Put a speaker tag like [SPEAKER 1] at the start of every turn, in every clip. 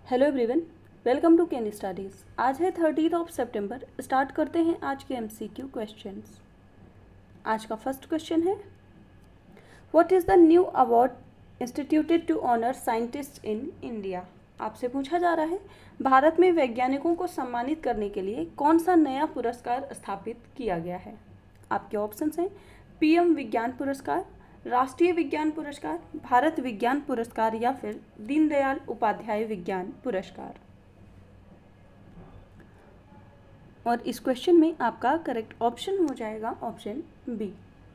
[SPEAKER 1] Hello everyone, welcome to can studies. आज है 30 सितंबर। Start करते हैं आज के एमसीक्यू क्वेश्चंस। आज का फर्स्ट क्वेश्चन है, what is the new award instituted to honour scientist in India. आपसे पूछा जा रहा है, भारत में वैज्ञानिकों को सम्मानित करने के लिए कौन सा नया पुरस्कार स्थापित किया गया है। आपके ऑप्शंस हैं पीएम विज्ञान पुरस्कार, राष्ट्रीय विज्ञान पुरस्कार, भारत विज्ञान पुरस्कार या फिर दीनदयाल उपाध्याय विज्ञान पुरस्कार। और इस क्वेश्चन में आपका करेक्ट ऑप्शन हो जाएगा ऑप्शन बी।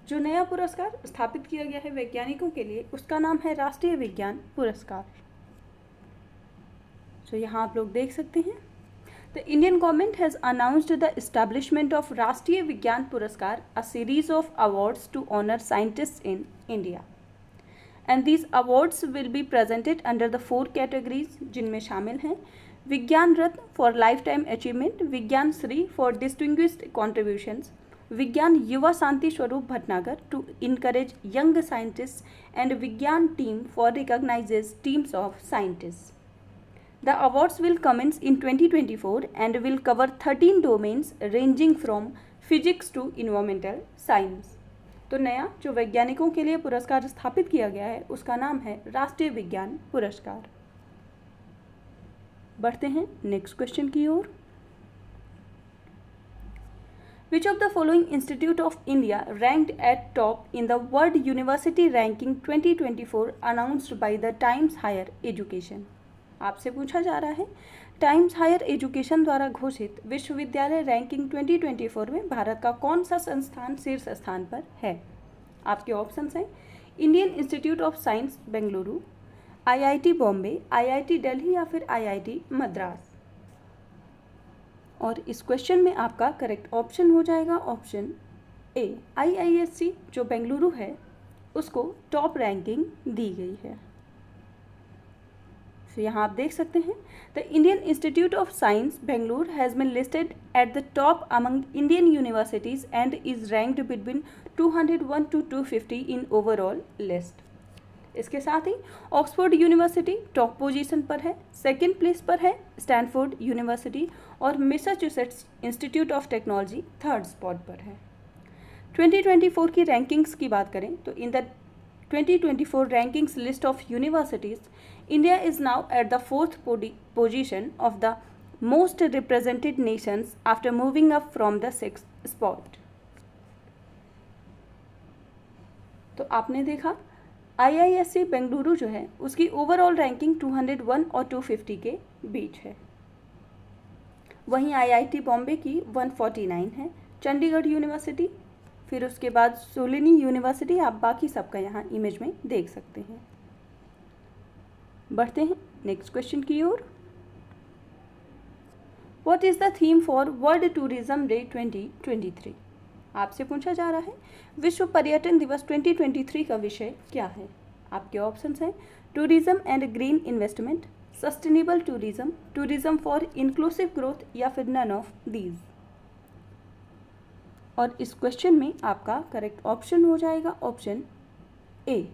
[SPEAKER 1] जो नया पुरस्कार स्थापित किया गया है वैज्ञानिकों के लिए उसका नाम है राष्ट्रीय विज्ञान पुरस्कार। तो यहाँ आप लोग देख सकते हैं, the Indian government has announced the establishment of Rashtriya Vigyan Puraskar, a series of awards to honour scientist in India, and these awards will be presented under the 4 categories, जिनमें शामिल हैं Vigyan Ratna for life time achievement, Vigyan Shri for distinguished contributions, Vigyan Yuva Shanti Swarup Bhatnagar to encourage young scientist, and Vigyan team for recognises teams of scientist. The awards will commence in 2024 and will cover 13 domains ranging from physics to environmental science। तो नया जो वैज्ञानिकों के लिए पुरस्कार स्थापित किया गया है उसका नाम है राष्ट्रीय विज्ञान पुरस्कार। बढ़ते हैं नेक्स्ट क्वेश्चन की ओर। Which of the following Institute of India ranked at top in the World University Ranking 2024 announced by the Times Higher Education। आपसे पूछा जा रहा है, टाइम्स हायर एजुकेशन द्वारा घोषित विश्वविद्यालय रैंकिंग 2024 में भारत का कौन सा संस्थान शीर्ष स्थान पर है। आपके ऑप्शंस हैं Indian Institute of Science Bengaluru, IIT Bombay, IIT Delhi या फिर आईआईटी मद्रास। और इस क्वेश्चन में आपका करेक्ट ऑप्शन हो जाएगा ऑप्शन ए। आईआईएससी जो बेंगलुरु है उसको टॉप रैंकिंग दी गई है। तो यहाँ आप देख सकते हैं, the Indian Institute of Science Bengaluru has been listed at the top among Indian universities and is ranked between 201 to 250 in overall list. इसके साथ ही ऑक्सफोर्ड यूनिवर्सिटी टॉप पोजीशन पर है, सेकेंड प्लेस पर है स्टैनफोर्ड यूनिवर्सिटी, और Massachusetts Institute of Technology third spot पर है। 2024 की रैंकिंग्स की बात करें तो in the 2024 rankings list of universities, India is now at the 4th position of the most represented nations after moving up from the 6th spot। तो आपने देखा IISc बेंगलुरु जो है उसकी ओवरऑल रैंकिंग 201 और 250 के बीच है। वहीं IIT बॉम्बे की 149 है, चंडीगढ़ यूनिवर्सिटी, फिर उसके बाद सोलिनी यूनिवर्सिटी, आप बाकी सबका यहाँ इमेज में देख सकते हैं। बढ़ते हैं नेक्स्ट क्वेश्चन की ओर। What is the theme for world tourism day 2023। आपसे पूछा जा रहा है, विश्व पर्यटन दिवस 2023 का विषय क्या है। आपके ऑप्शंस हैं tourism and green investment, sustainable tourism, tourism for inclusive growth या फिर नन ऑफ दीज। और इस क्वेश्चन में आपका करेक्ट ऑप्शन हो जाएगा ऑप्शन ए।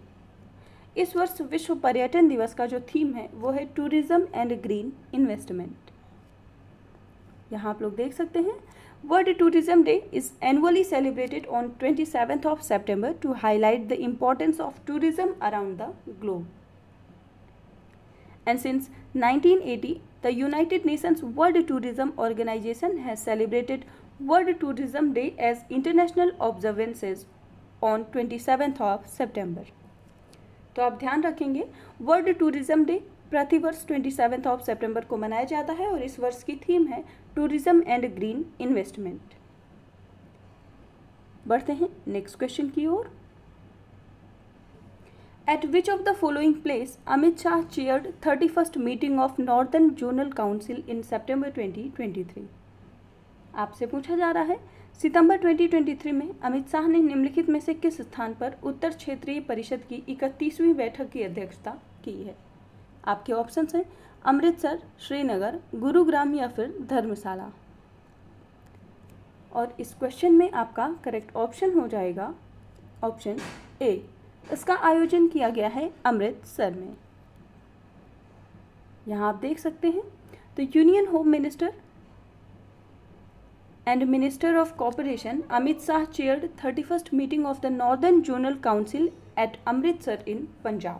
[SPEAKER 1] इस वर्ष विश्व पर्यटन दिवस का जो थीम है वो है टूरिज्म एंड ग्रीन इन्वेस्टमेंट। यहाँ आप लोग देख सकते हैं, World tourism Day is annually celebrated on 27 September to highlight the importance of tourism around the globe. And since 1980, the United Nations World Tourism Organization has celebrated World Tourism Day as international observances on 27 September। तो आप ध्यान रखेंगे, world tourism day प्रतिवर्ष 27 सितंबर को मनाया जाता है और इस वर्ष की थीम है टूरिज्म एंड ग्रीन इन्वेस्टमेंट। बढ़ते हैं नेक्स्ट क्वेश्चन की ओर। At which of the following place Amit Shah chaired 31st meeting of Northern Zonal Council in September 2023। आपसे पूछा जा रहा है, सितंबर 2023 में अमित शाह ने निम्नलिखित में से किस स्थान पर उत्तर क्षेत्रीय परिषद की 31वीं बैठक की अध्यक्षता की है। आपके ऑप्शंस हैं अमृतसर, श्रीनगर, गुरुग्राम या फिर धर्मशाला। और इस क्वेश्चन में आपका करेक्ट ऑप्शन हो जाएगा ऑप्शन ए। इसका आयोजन किया गया है अमृतसर में। यहाँ आप देख सकते हैं। तो union home minister and Minister of Cooperation Amit Shah chaired 31st meeting of the Northern Zonal Council at Amritsar in Punjab.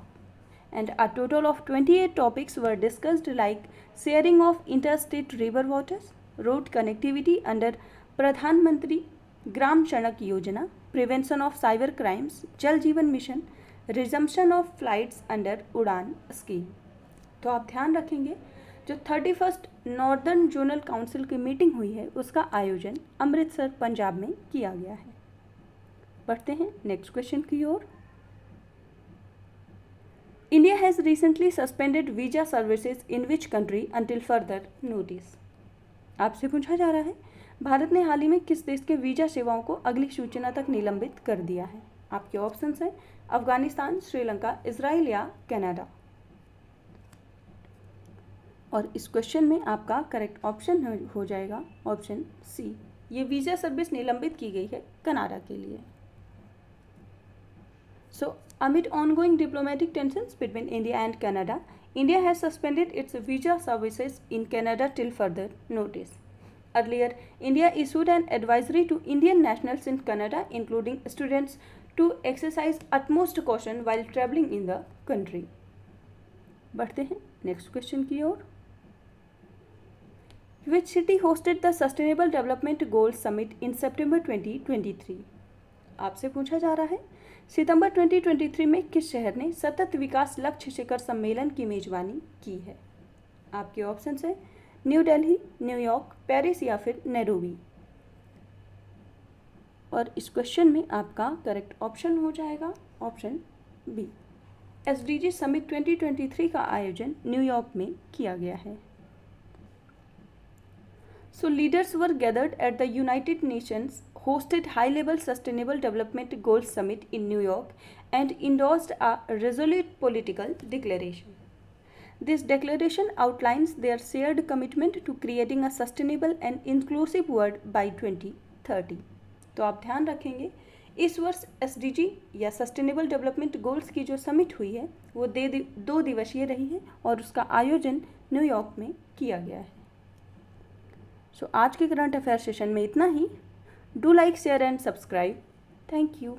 [SPEAKER 1] And a total of 28 topics were discussed, like sharing of interstate river waters, road connectivity under Pradhan Mantri Gram Sadak Yojana, prevention of cyber crimes, Jal Jeevan Mission, resumption of flights under Udan scheme. तो आप ध्यान रखेंगे, जो 31st northern zonal council की meeting हुई है उसका आयोजन अमृतसर पंजाब में किया गया है। बढ़ते हैं नेक्स्ट क्वेश्चन की ओर। India has recently suspended visa services in which country until further notice. आपसे पूछा जा रहा है, भारत ने हाल ही में किस देश के वीजा सेवाओं को अगली सूचना तक निलंबित कर दिया है। आपके ऑप्शंस हैं अफगानिस्तान, श्रीलंका, इजराइल या कनाडा। और इस क्वेश्चन में आपका करेक्ट ऑप्शन हो जाएगा ऑप्शन सी, ये वीज़ा सर्विस निलंबित की गई है कनाडा के लिए। सो amid ongoing diplomatic tensions between India and Canada, India has suspended its visa services in Canada till further notice. Earlier, India issued an advisory to Indian nationals in Canada, including students, to exercise utmost caution while traveling in the country. बढ़ते हैं next question की ओर। Which city hosted the Sustainable Development Goals Summit in September 2023? आपसे पूछा जा रहा है, सितंबर 2023 में किस शहर ने सतत विकास लक्ष्य शिखर सम्मेलन की मेजबानी की है। आपके ऑप्शंस हैं न्यू दिल्ली, न्यूयॉर्क, पेरिस या फिर नैरोबी। और इस क्वेश्चन में आपका करेक्ट ऑप्शन हो जाएगा ऑप्शन बी, SDG समिट 2023 का आयोजन न्यूयॉर्क में किया गया है। So leaders were gathered at the United Nations hosted high-level Sustainable Development Goals Summit in New York and endorsed a resolute political declaration. This declaration outlines their shared commitment to creating a sustainable and inclusive world by 2030. तो आप ध्यान रखेंगे, इस वर्ष SDG या sustainable development goals की जो summit हुई है वो 2 दिवसीय रही है और उसका आयोजन न्यूयॉर्क में किया गया है। सो आज के करंट अफेयर सेशन में इतना ही। Do like, share and subscribe. Thank you.